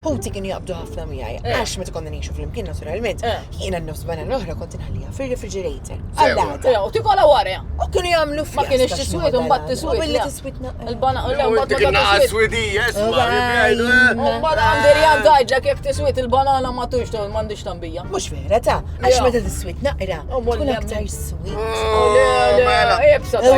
Ħuti kienu jaqbdu ħafna miegħi għax meta konna ngħixu flimkien naturalment. Jiena n-nofs banana l-oħra kont inħallija fir-refrigerator. Allata. U tikola wara. U kienu jagħmlu Ma kienx tiswiet u mbagħad tiswiet. Billi tiswitna. Il-banana u mbagħad Dik inqas swedija, isma' Mbagħad għandi għandajġek jekk tiswiet il-banana ma tux m'għandix tambija. Mhux vera ta' għax meta tiswit naqra tkun aktar sweet.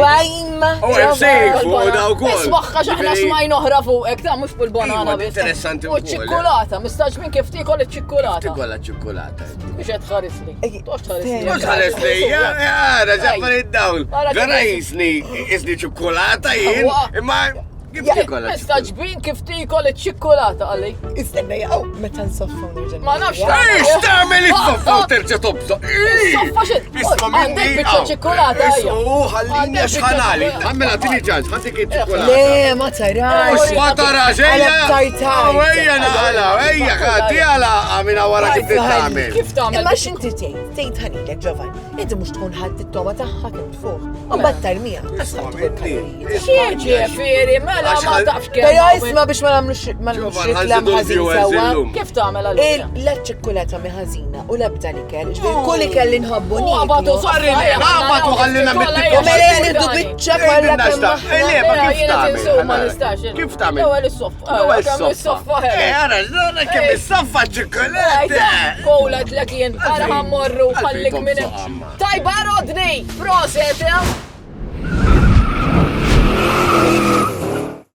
Wajma. U hemm sejk fuq daw ukoll. Iswaħħa x'aħna smajn oħra fuqek ta' mhux bil-banana biss. Interessanti U ċ-ċikkolata, mistaġ minn kif tikol iċ-ċikkolata. Tikolla ċikkolata. Biex qed tħaresli. Tox tħaresli. Mhux ħares lejja, raġa id-dawl. Vera jisni ċikkolata jien, imma kif tikolla Mistaġ bin kif tikol iċ-ċikkolata għalli. Istenna jaqgħu meta nsoffu nerġa'. Ma nafx Ix tagħmel is-soffa u terġa' tobża. Soffa xed. Għandek biċċa ċikkolata hija. Ħallini għax ħanali. Għammela tini ċans, ħadik iċ-ċikkolata. Le, ma tarax. Mux ma tarax, ejja naqala, ejja ħati għala għamina wara kif tagħmel. Kif tagħmel? Imma x'inti tgħid ħanilek Ġovan, inti mhux tkun ħadd it-toma tagħha kemm fuq. U mbagħad tarmija. Ġifieri mela ma tafx kemm. Però isma' biex ma nagħmlux reklam ħażin sewwa. Kif tagħmel allura? La ċikkolata miħażina u l-ebda ikel, kull ikel li nħobbu Għabatu Għabatu ħallina mit-tikol. U mela niddu biċċa kollha kemm Kif tagħmel? Ewwel is-soffa. Kemm is-soffa Għara, kemm is-soffa ċikkolata. Kowlet lek jien, ara ħammorru ħallik minn. Tajba rodni, proset, ja?